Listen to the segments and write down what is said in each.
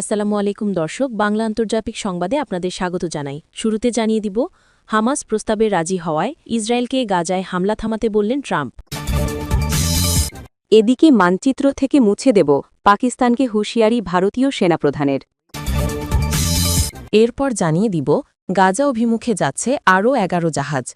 আসসালামু আলাইকুম দর্শক, বাংলা আন্তর্জাতিক সংবাদে আপনাদের স্বাগত জানাই। শুরুতে জানিয়ে দিব, হামাস প্রস্তাবে রাজি হওয়ায় ইসরায়েলকে গাজায় হামলা থামাতে বললেন ট্রাম্প। এদিকে মানচিত্র থেকে মুছে দেব, পাকিস্তানকে হুঁশিয়ারি ভারতীয় সেনাপ্রধানের। এরপর জানিয়ে দিব, গাজা অভিমুখে যাচ্ছে আরও 11 জাহাজ।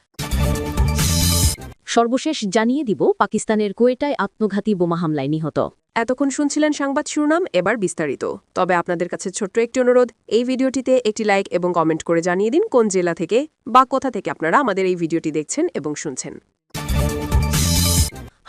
সর্বশেষ জানিয়ে দিব, পাকিস্তানের কোয়েটায় আত্মঘাতী বোমা হামলায় নিহত। এতক্ষণ শুনছিলেন সংবাদ শিরোনাম, এবার বিস্তারিত। তবে আপনাদের কাছে ছোট্ট একটি অনুরোধ, এই ভিডিওটিতে একটি লাইক এবং কমেন্ট করে জানিয়ে দিন কোন জেলা থেকে বা কোথা থেকে আপনারা আমাদের এই ভিডিওটি দেখছেন এবং শুনছেন।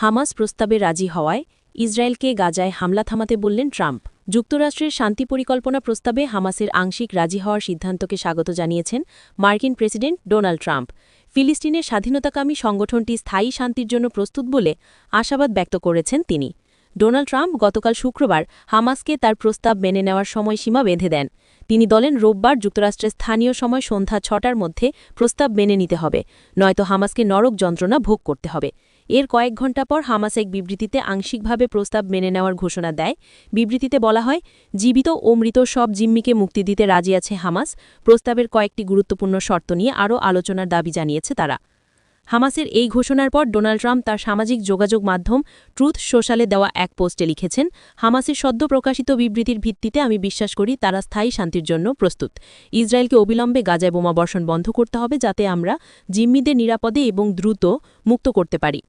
হামাস প্রস্তাবে রাজি হওয়ায় ইসরায়েলকে গাজায় হামলা থামাতে বললেন ট্রাম্প। যুক্তরাষ্ট্রের শান্তি পরিকল্পনা প্রস্তাবে হামাসের আংশিক রাজি হওয়ার সিদ্ধান্তকে স্বাগত জানিয়েছেন মার্কিন প্রেসিডেন্ট ডোনাল্ড ট্রাম্প। ফিলিস্তিনের স্বাধীনতাকামী সংগঠনটি স্থায়ী শান্তির জন্য প্রস্তুত বলে আশাবাদ ব্যক্ত করেছেন তিনি। ডোনাল্ড ট্রাম্প গতকাল শুক্রবার হামাসকে তার প্রস্তাব মেনে নেওয়ার সময়সীমা বেঁধে দেন। তিনি বলেন, রোববার যুক্তরাষ্ট্রের স্থানীয় সময় সন্ধ্যা 6টার মধ্যে প্রস্তাব মেনে নিতে হবে, নয়তো হামাসকে নরক যন্ত্রণা ভোগ করতে হবে। এর কয়েক ঘণ্টা পর হামাস এক বিবৃতিতে আংশিকভাবে প্রস্তাব মেনে নেওয়ার ঘোষণা দেয়। বিবৃতিতে বলা হয়, জীবিত ও মৃত সব জিম্মিকে মুক্তি দিতে রাজি আছে হামাস। প্রস্তাবের কয়েকটি গুরুত্বপূর্ণ শর্ত নিয়ে আরও আলোচনার দাবি জানিয়েছে তারা। হামাসের এই ঘোষণার পর ডোনাল্ড ট্রাম্প তার সামাজিক যোগাযোগ মাধ্যম ট্রুথ সোশ্যালে দেওয়া এক পোস্টে লিখেছেন, হামাসের সদ্য প্রকাশিত বিবৃতির ভিত্তিতে আমি বিশ্বাস করি তারা স্থায়ী শান্তির জন্য প্রস্তুত। ইসরায়েলকে অবিলম্বে গাজায় বোমাবর্ষণ বন্ধ করতে হবে, যাতে আমরা জিম্মিদের নিরাপদে এবং দ্রুত মুক্ত করতে পারি।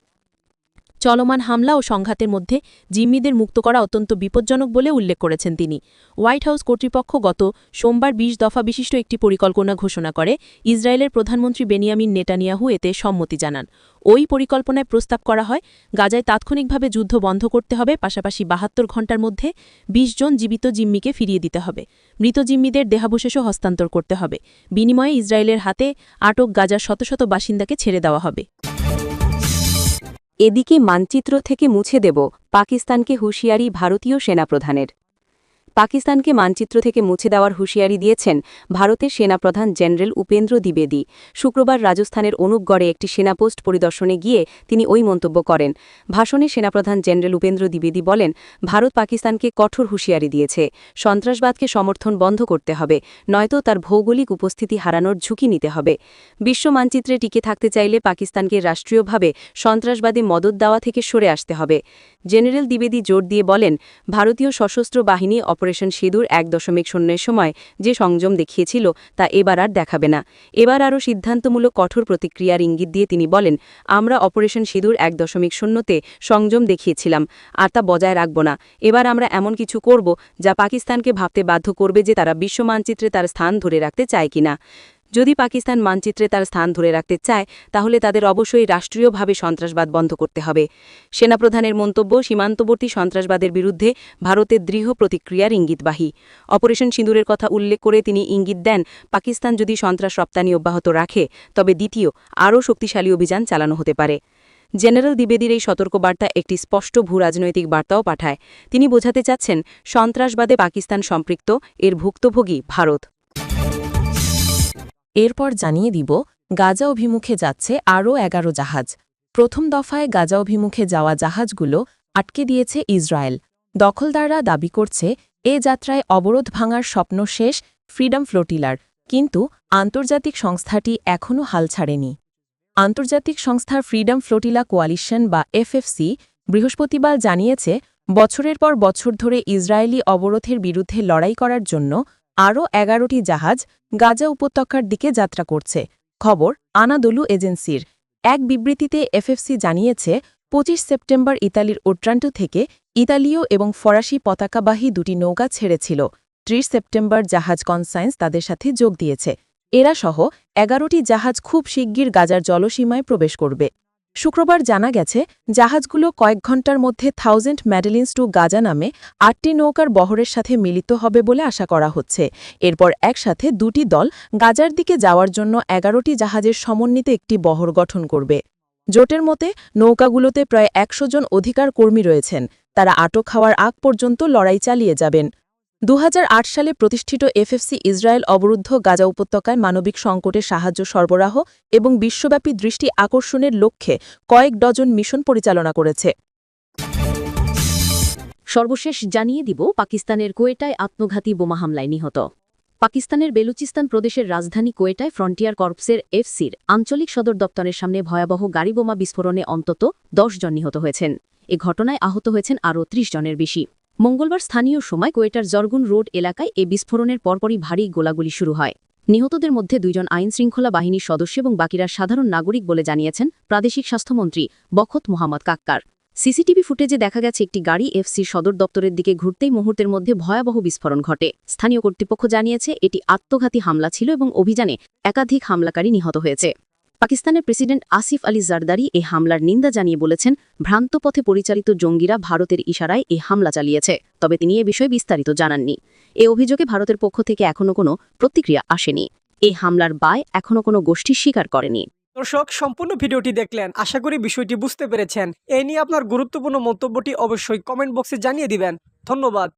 চলমান হামলা ও সংঘাতের মধ্যে জিম্মিদের মুক্ত করা অত্যন্ত বিপজ্জনক বলে উল্লেখ করেছেন তিনি। হোয়াইট হাউস কর্তৃপক্ষ গত সোমবার 20 দফা বিশিষ্ট একটি পরিকল্পনা ঘোষণা করে। ইসরায়েলের প্রধানমন্ত্রী বেনিয়ামিন নেতানিয়াহু এতে সম্মতি জানান। ওই পরিকল্পনায় প্রস্তাব করা হয়, গাজায় তাৎক্ষণিকভাবে যুদ্ধ বন্ধ করতে হবে, পাশাপাশি 72 ঘণ্টার মধ্যে 20 জন জীবিত জিম্মিকে ফিরিয়ে দিতে হবে। মৃত জিম্মিদের দেহাবশেষও হস্তান্তর করতে হবে। বিনিময়ে ইসরায়েলের হাতে আটক গাজার শত শত বাসিন্দাকে ছেড়ে দেওয়া হবে। এদিকে মানচিত্র থেকে মুছে দেব, পাকিস্তানকে হুঁশিয়ারি ভারতীয় সেনাপ্রধানের। পাকিস্তানকে মানচিত্র থেকে মুছে দেওয়ার হুঁশিয়ারি দিয়েছেন ভারতের সেনাপ্রধান জেনারেল উপেন্দ্র দ্বিবেদী। শুক্রবার রাজস্থানের অনুপগড়ে একটি সেনাপোস্ট পরিদর্শনে গিয়ে তিনি ওই মন্তব্য করেন। ভাষণে সেনাপ্রধান জেনারেল উপেন্দ্র দ্বিবেদী বলেন, ভারত পাকিস্তানকে কঠোর হুঁশিয়ারি দিয়েছে, সন্ত্রাসবাদকে সমর্থন বন্ধ করতে হবে, নয়তো তার ভৌগোলিক উপস্থিতি হারানোর ঝুঁকি নিতে হবে। বিশ্ব মানচিত্রে টিকে থাকতে চাইলে পাকিস্তানকে রাষ্ট্রীয়ভাবে সন্ত্রাসবাদে মদত দেওয়া থেকে সরে আসতে হবে। জেনারেল দ্বিবেদী জোর দিয়ে বলেন, ভারতীয় সশস্ত্র বাহিনী অপারেশন সিঁদুর 1.0 সময় যে সংযম দেখিয়েছিল তা এবার আর দেখাবে না। এবার আরও সিদ্ধান্তমূলক কঠোর প্রতিক্রিয়ার ইঙ্গিত দিয়ে তিনি বলেন, আমরা অপারেশন সিঁদুর 1.0তে সংযম দেখিয়েছিলাম, আর তা বজায় রাখব না। এবার আমরা এমন কিছু করব যা পাকিস্তানকে ভাবতে বাধ্য করবে যে তারা বিশ্ব মানচিত্রে তার স্থান ধরে রাখতে চায় কিনা। যদি পাকিস্তান মানচিত্রে তার স্থান ধরে রাখতে চায়, তাহলে তাদের অবশ্যই রাষ্ট্রীয়ভাবে সন্ত্রাসবাদ বন্ধ করতে হবে। সেনাপ্রধানের মন্তব্য সীমান্তবর্তী সন্ত্রাসবাদের বিরুদ্ধে ভারতের দৃঢ় প্রতিক্রিয়ার ইঙ্গিতবাহী। অপারেশন সিঁদুরের কথা উল্লেখ করে তিনি ইঙ্গিত দেন, পাকিস্তান যদি সন্ত্রাস রপ্তানি অব্যাহত রাখে, তবে দ্বিতীয় আরও শক্তিশালী অভিযান চালানো হতে পারে। জেনারেল দ্বিবেদীর এই সতর্কবার্তা একটি স্পষ্ট ভূরাজনৈতিক বার্তাও পাঠায়। তিনি বোঝাতে চাচ্ছেন, সন্ত্রাসবাদে পাকিস্তান সম্পৃক্ত, এর ভুক্তভোগী ভারত। এরপর জানিয়ে দিব, গাজা অভিমুখে যাচ্ছে আরও 11 জাহাজ। প্রথম দফায় গাজা অভিমুখে যাওয়া জাহাজগুলো আটকে দিয়েছে ইসরায়েল। দখলদাররা দাবি করছে, এ যাত্রায় অবরোধ ভাঙার স্বপ্ন শেষ ফ্রিডম ফ্লোটিলার, কিন্তু আন্তর্জাতিক সংস্থাটি এখনও হাল ছাড়েনি। আন্তর্জাতিক সংস্থার ফ্রিডম ফ্লোটিলা কোয়ালিশন বা এফএফসি বৃহস্পতিবার জানিয়েছে, বছরের পর বছর ধরে ইসরায়েলি অবরোধের বিরুদ্ধে লড়াই করার জন্য আরও 11টি জাহাজ গাজা উপত্যকার দিকে যাত্রা করছে। খবর আনাদোলু এজেন্সির এক বিবৃতিতে এফএফসি জানিয়েছে, 25 সেপ্টেম্বর ইতালির ওট্রান্টো থেকে ইতালীয় এবং ফরাসি পতাকাবাহী দুটি নৌকা ছেড়েছিল। 30 সেপ্টেম্বর জাহাজ কনসাইন্স তাদের সাথে যোগ দিয়েছে। এরা সহ 11টি জাহাজ খুব শিগগির গাজার জলসীমায় প্রবেশ করবে। শুক্রবার জানা গেছে, জাহাজগুলো কয়েক ঘণ্টার মধ্যে 1000 ম্যাডেলিনস টু গাজা নামে 8টি নৌকার বহরের সাথে মিলিত হবে বলে আশা করা হচ্ছে। এরপর একসাথে দুটি দল গাজার দিকে যাওয়ার জন্য 11টি জাহাজের সমন্বিত একটি বহর গঠন করবে। জোটের মতে নৌকাগুলোতে প্রায় 100 জন অধিকার কর্মী রয়েছেন। তারা আটক হওয়ার আগ পর্যন্ত লড়াই চালিয়ে যাবেন। 2008 সালে প্রতিষ্ঠিত এফএফসি ইসরায়েল অবরুদ্ধ গাজা উপত্যকায় মানবিক সংকটে সাহায্য সরবরাহ এবং বিশ্বব্যাপী দৃষ্টি আকর্ষণের লক্ষ্যে কয়েক ডজন মিশন পরিচালনা করেছে। সর্বশেষ জানিয়ে দিব পাকিস্তানের কোয়েটায় আত্মঘাতী বোমা হামলায় নিহত পাকিস্তানের বেলুচিস্তান প্রদেশের রাজধানী কোয়েটায় ফ্রন্টিয়ার কর্পসের এফসির আঞ্চলিক সদর দপ্তরের সামনে ভয়াবহ গাড়িবোমা বিস্ফোরণে অন্তত ১০ জন নিহত হয়েছেন এ ঘটনায় আহত হয়েছেন আরও ৩০ জনের বেশি মঙ্গলবার স্থানীয় সময় কোয়েটার জরগুন রোড এলাকায় এ বিস্ফোরণের পরপরই ভারী গোলাগুলি শুরু হয় নিহতদের মধ্যে ২ জন আইনশৃঙ্খলা বাহিনীর সদস্য এবং বাকিরা সাধারণ নাগরিক বলে জানিয়েছেন প্রাদেশিক স্বাস্থ্যমন্ত্রী বখত মোহাম্মদ কাক্কার সিসিটিভি ফুটেজে দেখা গেছে একটি গাড়ি এফসির সদর দপ্তরের দিকে ঘুরতেই মুহূর্তের মধ্যে ভয়াবহ বিস্ফোরণ ঘটে স্থানীয় কর্তৃপক্ষ জানিয়েছে এটি আত্মঘাতী হামলা ছিল এবং অভিযানে একাধিক হামলাকারী নিহত হয়েছে পাকিস্তানের প্রেসিডেন্ট আসিফ আলী জারদারি এই হামলার নিন্দা জানিয়ে বলেছেন ভ্রান্ত পথে পরিচালিত জঙ্গিরা ভারতের ইশারায় এই হামলা চালিয়েছে তবে তিনি এ বিষয়ে বিস্তারিত জানাননি এ অভিযোগে ভারতের পক্ষ থেকে এখনও কোনো প্রতিক্রিয়া আসেনি এই হামলার দায় এখনও কোনো গোষ্ঠী স্বীকার করেনি দর্শক, সম্পূর্ণ ভিডিওটি দেখলেন, আশা করি বিষয়টি বুঝতে পেরেছেন। এই নিয়ে আপনার গুরুত্বপূর্ণ মন্তব্যটি অবশ্যই কমেন্ট বক্সে জানিয়ে দিবেন। ধন্যবাদ।